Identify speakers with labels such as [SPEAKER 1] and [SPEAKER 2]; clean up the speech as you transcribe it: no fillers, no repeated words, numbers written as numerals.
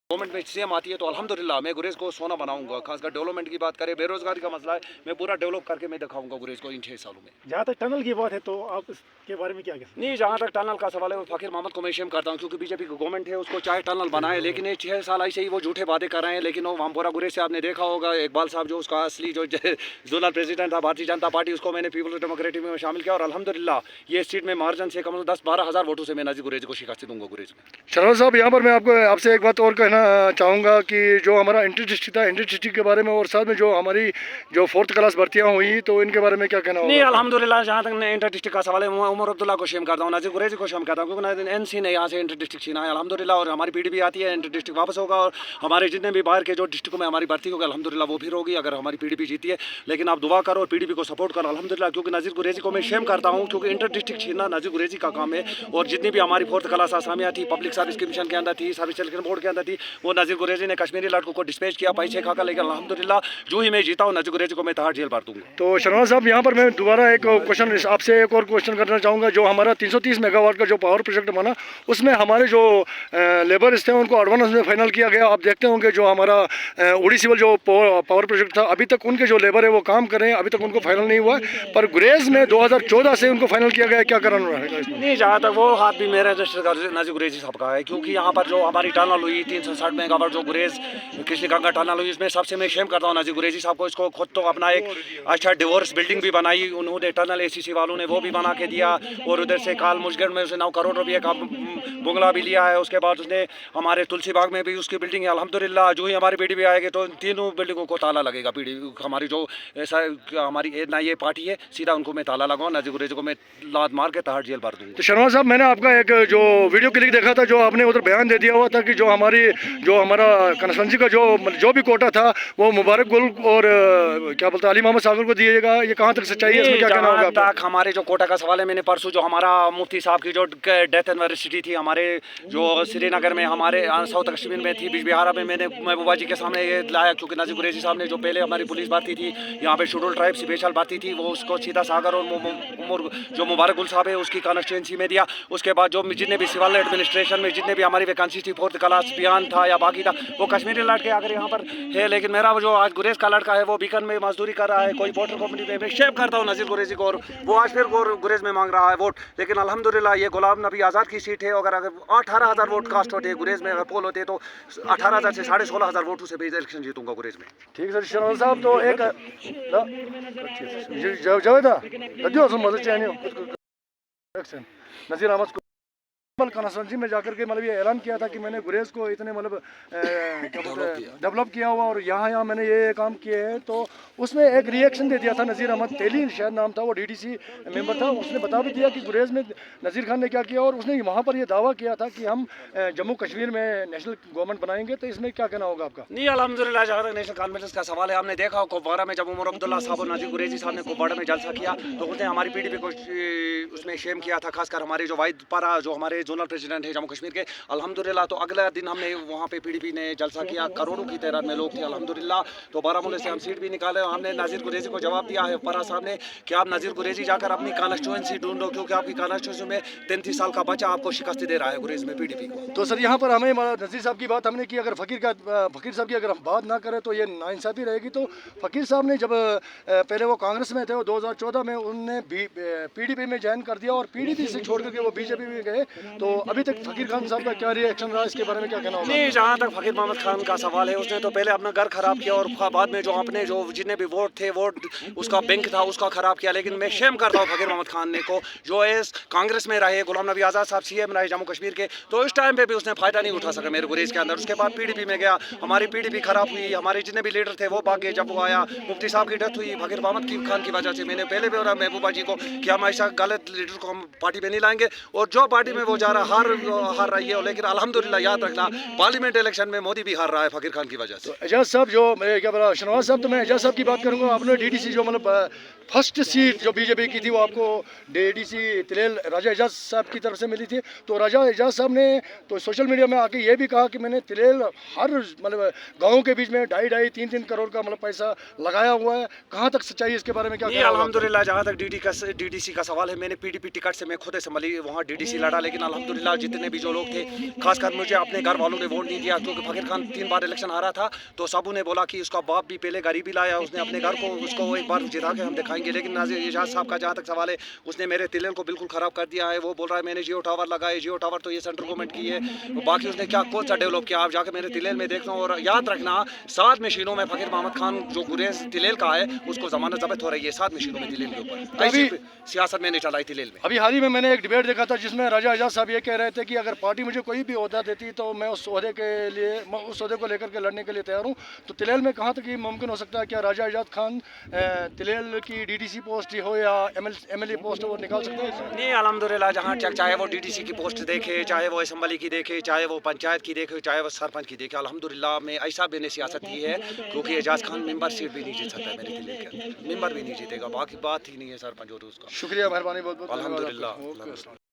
[SPEAKER 1] Government में CM आती है तो अल्हम्दुलिल्लाह मैं गुरेज को सोना बनाऊंगा। खासकर डेवलपमेंट की बात करें, बेरोजगारी का मसला है, मैं पूरा डेवलप करके मैं दिखाऊंगा गुरेज को इन 6 सालों में।
[SPEAKER 2] जहाँ तक टनल की बात है तो आप इसके बारे में क्या कहते हैं?
[SPEAKER 1] नहीं, जहाँ तक टनल का सवाल है, फकीर मोहम्मद को मैं शेम करता हूँ, क्योंकि बीजेपी की गवर्नमेंट है, उसको चाहे टनल बनाए, लेकिन ये 6 साल ऐसे ही वो झूठे वादे कर रहे हैं। लेकिन वो वामपुरा गुरेज से आपने देखा होगा, इकबाल साहब जो उसका असली जो जोनल प्रेसिडेंट था भारतीय जनता पार्टी, उसको मैंने पीपल्स डेमोक्रेटिक में शामिल किया और अल्हम्दुलिल्लाह ये सीट में मार्जिन से कम 10-12 हज़ार वोटों से मैं नाज़िर गुरेज को शिकस्त दूंगा गुरेज में।
[SPEAKER 3] शरवत साहब, यहाँ पर मैं आपसे एक बात और कहना चाहूँगा कि जो हमारा इंटर डिस्ट्रिक्ट था, इंटर डिस्ट्रिक्ट के बारे में और साथ में जो हमारी जो 4th क्लास भर्तियाँ हुई, तो इनके बारे में क्या कहना होगा?
[SPEAKER 1] नहीं, अल्हम्दुलिल्लाह जहाँ तक इंटर डिस्ट्रिक्ट का सवाल है, उमर अब्दुल्ला को शेम करता हूँ, नाज़िर गुरेजी को शेम करता हूँ, क्योंकि एनसी ने यहाँ से इंटर डिस्ट्रिक्ट छीना है अल्हम्दुलिल्लाह। और हमारी पीडीपी आती है, इंटर डिस्ट्रिक्ट वापस होगा और हमारे जितने भी बाहर के जो डिस्ट्रिक्ट में हमारी भर्ती होगी अल्हम्दुलिल्लाह वो फिर होगी अगर हमारी पीडीपी जीती है। लेकिन आप दुआ करो और पीडीपी को सपोर्ट करो अल्हम्दुलिल्लाह, क्योंकि नाज़िर गुरेजी को मैं शेम करता हूँ, क्योंकि इंटर डिस्ट्रिक्ट छीनना नाज़िर गुरेजी का काम है। और जितनी भी हमारी 4th क्लास आसामियाँ थी, पब्लिक सर्विस कमीशन के अंदर थी, सर्विस सिलेक्शन बोर्ड के अंदर थी, वो नाज़िर गुरेजी ने कश्मीरी लड़कों को डिस्पैच किया पैसे खाकर। लेकिन अल्हम्दुलिल्लाह जो ही मैं जीता हूँ, नाज़िर गुरेजी को मैं तहाड़ जेल भर दूँगा।
[SPEAKER 3] तो शरवत साहब, यहाँ पर मैं दोबारा एक क्वेश्चन आपसे एक और क्वेश्चन करना चाहूँगा। जो हमारा 330 मेगावाट का जो पावर प्रोजेक्ट बना, उसमें हमारे जो लेबर्स थे उनको एडवांस में फाइनल किया गया। आप देखते होंगे जो हमारा उड़ी सिविल जो पावर प्रोजेक्ट था, अभी तक उनके जो लेबर है वो काम कर रहे हैं, अभी तक उनको फाइनल नहीं हुआ है। पर गुरेज में 2014 से उनको फाइनल किया गया है, क्या कारण रहेगा इसमें?
[SPEAKER 1] नहीं, जहाँ तक वो हाथ भी मेरे रजिस्टर नाज़िर गुरेजी साहब का है, क्योंकि यहाँ पर जो हमारी टनल हुई 360 मेगावाट जो गुरेज कृष्ण गंगा टनल हुई, इसमें सबसे मैं शेम करता हूँ नाज़िर गुरेजी साहब को। इसको खुद तो अपना एक अच्छा डिवोर्स बिल्डिंग भी बनाई उन्होंने, टनल एसीसी वालों ने वो भी बना के दिया। और उधर से काल मुशगढ़ में उसने 9 करोड़ रुपये का बंगला भी लिया है। उसके बाद उसने हमारे तुलसी बाग में भी उसकी बिल्डिंग है अल्हम्दुलिल्लाह। जो ही हमारी पीडीपी आएगी तो तीनों बिल्डिंगों को ताला लगेगा। हमारी जो ऐसा हमारी ना ये पार्टी है, सीधा उनको मैं ताला लगाऊँ, नाज़िर गुरेजी को मैं लात मार के तहाड़ जेल भर दूँगा।
[SPEAKER 3] तो शर्मा साहब, मैंने आपका एक जो वीडियो क्लिप देखा था, जो आपने उधर बयान दे दिया हुआ था कि जो हमारा कंस्टिट्यूंसी का जो भी कोटा था वो मुबारक गुल और क्या बोलते हैं अली मोहम्मद सागर को दिएगा। ये कहाँ तक सच्चाई है, इसमें क्या कहना होगा आपका?
[SPEAKER 1] हमारे जो कोटा का सवाल है, मैंने परसों जो हमारा मुफ्ती साहब की जो डेथ एनिवर्सरी थी हमारे जो श्रीनगर में, हमारे साउथ कश्मीर में थी, बिजबिहारा में, मैंने महबूबा जी के सामने ये लाया, क्योंकि नाज़िर गुरेजी साहब ने जो पहले हमारी पुलिस भर्ती थी यहाँ पे शेड्यूल ट्राइब स्पेशल भर्ती थी, वो उसको सीधा सागर और जो मुबारक गुल साहब है उसकी कॉन्स्टिट्यूंसी में दिया। उसके बाद जो जितने भी सिविल एडमिनिस्ट्रेशन में जितने भी हमारी वैकेंसी थी, 4th क्लास बयान था या बाकी था, वो कश्मीरी लड़के अगर यहाँ पर है। लेकिन मेरा जो आज गुरेज का लड़का है वो बीकन में मजदूरी कर रहा है, कोई वाटर कंपनी में। मैं शेम करता हूँ नाज़िर गुरेजी को, और वो आज फिर गुरेज में मांग रहा है वोट। लेकिन अल्हम्दुलिल्लाह ये गुलाम नबी आज़ाद की सीट है। अगर 18,000 वोट कास्ट होते गुरेज में, अगर पोल होते तो 18,000 से 16,500 वोटों से मैं इलेक्शन जीतूंगा गुरेज में।
[SPEAKER 3] ठीक है शर्मा साहब, तो एक जावेदा नज़ीर अहमद को कॉन्स्टिट्यूंसी में जाकर के मतलब ये ऐलान किया था कि मैंने गुरेज को इतने मतलब क्या बोलते हैं डेवलप किया हुआ और यहाँ मैंने ये काम किए हैं। तो उसमें एक रिएक्शन दे दिया था नज़ीर अहमद तेली शायद नाम था, वो डीडीसी मेंबर था। उसने बता भी दिया कि गुरेज में नज़ीर खान ने क्या किया, और उसने वहाँ पर ये दावा किया था कि हम जम्मू कश्मीर में नेशनल गवर्नमेंट बनाएंगे। तो इसमें क्या कहना होगा आपका?
[SPEAKER 1] नहीं, अल्हम्दुलिल्लाह जहाँ तक नेशनल कॉन्फ्रेंस का सवाल है, हमने देखा कुपवाड़ा में जब उमर अब्दुल्ला साहब और नाज़िर गुरेजी साहब ने कुपवाड़ा में जलसा किया तो उसने हमारी पीडीपी को उसमें शेम किया था, खासकर हमारे जो वाहिद पारा जो हमारे जोनल प्रेसिडेंट है जम्मू कश्मीर के अल्हम्दुलिल्लाह। तो अगले दिन हमने वहाँ पे पीडीपी ने जलसा किया, करोड़ों की तादाद में लोग थे अल्हम्दुलिल्लाह। तो बारामूला से हम सीट भी निकाले और हमने नाज़िर गुरेजी को जवाब दिया है पारा साहब ने कि आप नाज़िर गुरेजी जाकर अपनी कॉन्स्टिट्यूंसी ढूंढो, क्योंकि आपकी कॉन्स्टिट्यूंसी में 33 साल का बच्चा आपको शिकस्त दे रहा है गुरेज में पीडीपी को।
[SPEAKER 3] तो सर, यहाँ पर हमें नज़ीर साहब की बात हमने की, अगर फ़कीर साहब की अगर हम बात ना करें तो ये नाइंसाफ़ी रहेगी। तो फ़कीर साहब ने जब पहले वो कांग्रेस में थे, वो 2014 में उनने पीडीपी में ज्वाइन कर दिया और पीडीपी से छोड़ करके वो बीजेपी में गए। तो अभी तक फ़कीर खान साहब का क्या रिएक्शन रहा, इसके बारे में क्या कहना होगा?
[SPEAKER 1] नहीं, जहाँ तक फ़कीर मोहम्मद खान का सवाल है, उसने तो पहले अपना घर खराब किया और बाद में जो अपने जो जितने भी वोट थे, वोट उसका बैंक था उसका खराब किया। लेकिन मैं शेम करता हूँ फ़कीर मोहम्मद खान ने को, जो इस कांग्रेस में रहे, गुलाम नबी आज़ाद साहब सीएम रहे जम्मू कश्मीर के, तो इस टाइम पे भी उसने फ़ायदा नहीं उठा सका मेरे गुरेज के अंदर। उसके बाद पीडीपी में गया, हमारी पीडीपी खराब हुई, हमारे जितने भी लीडर थे वो भागे। जब वो आया, मुफ्ती साहब की डेथ हुई फ़कीर मोहम्मद खान की वजह से। मैंने पहले भी बोला महबूबा जी को कि हम ऐसा गलत लीडर को हम पार्टी में नहीं लाएंगे, और जो पार्टी में वो जा रहा हार रही है। लेकिन अल्हम्दुलिल्लाह याद रखना, पार्लियामेंट इलेक्शन में मोदी भी हार रहा है फ़कीर खान की वजह से।
[SPEAKER 3] तो एजाज साहब, जो मैं क्या बोला शहनवाज साहब, तो मैं एजाज साहब की बात करूँगा। आपने डीडीसी जो मतलब फर्स्ट सीट जो बीजेपी की थी वो आपको डीडीसी तिलेल राजा एजाज साहब की तरफ से मिली थी। तो राजा एजाज साहब ने तो सोशल मीडिया में आके ये भी कहा कि मैंने तिलेल हर मतलब गाँव के बीच में 2.5-3 करोड़ का मतलब पैसा लगाया हुआ है। कहाँ तक सच्चाई है, इसके बारे में क्या कहना है?
[SPEAKER 1] अल्हम्दुलिल्लाह जहाँ तक डीडीसी का सवाल है, मैंने पीडीपी टिकट से मैं खुद से वहाँ डीडीसी लड़ा, लेकिन अल्हम्दुलिल्लाह जितने भी जो लोग थे, खासकर मुझे अपने घर वालों ने वोट नहीं दिया क्योंकि फ़कीर खान 3 बार इलेक्शन हारा था। तो सबू ने बोला कि उसका बाप भी पहले गरीबी लाया, उसने अपने घर को उसको एक बार जिता के हम दिखाएंगे। लेकिन नाज़िर एजाज साहब का जहाँ तक सवाल है, उसने मेरे तिलेल को बिल्कुल ख़राब कर दिया है। वो बोल रहा है मैंने जियो टावर लगाए, जियो टावर तो ये सेंट्रल गवर्नमेंट की है, बाकी उसने क्या कौन सा डेवलप किया। आप जाकर मेरे तिलेल में देखना और याद रखना 7 मशीनों में फ़कीर मोहम्मद खान जो गुरेज तिलेल का है उसको ज़मानत ज़ब्त हो रही है 7 मशीनों में तिलेल के ऊपर। ऐसी सियासत मैंने चलाई तिलेल में।
[SPEAKER 3] अभी हाल ही में मैंने एक डिबेट देखा था जिसमें राजा एजाज साहब ये कह रहे थे कि अगर पार्टी मुझे कोई भी ओहदा देती तो मैं उस ओहदे के लिए उस ओहदे को लेकर के लड़ने के लिए तैयार हूँ। तो तिलेल में कहाँ तक ये मुमकिन हो सकता है, क्या राजा एजाज खान तिलेल की डीडीसी पोस्ट हो या एमएलए पोस्ट वो निकाल सकते हैं?
[SPEAKER 1] नहीं अल्हम्दुलिल्लाह जहाँ चाहे वो डीडीसी की पोस्ट देखे, चाहे वो असेंबली की देखे, चाहे वो पंचायत की देखे, चाहे वो सरपंच की देखे, अल्हम्दुलिल्लाह में ऐसा मैंने सियासत की है क्योंकि एजाज खान मेंबर सीट भी नहीं जीत सकता है मेरे तिलेल के अंदर, मेंबर भी नहीं जीतेगा, बाकी बात ही नहीं है सरपंच और उसका।
[SPEAKER 3] शुक्रिया, मेहरबानी बहुत बहुत।
[SPEAKER 1] अल्हम्दुलिल्लाह।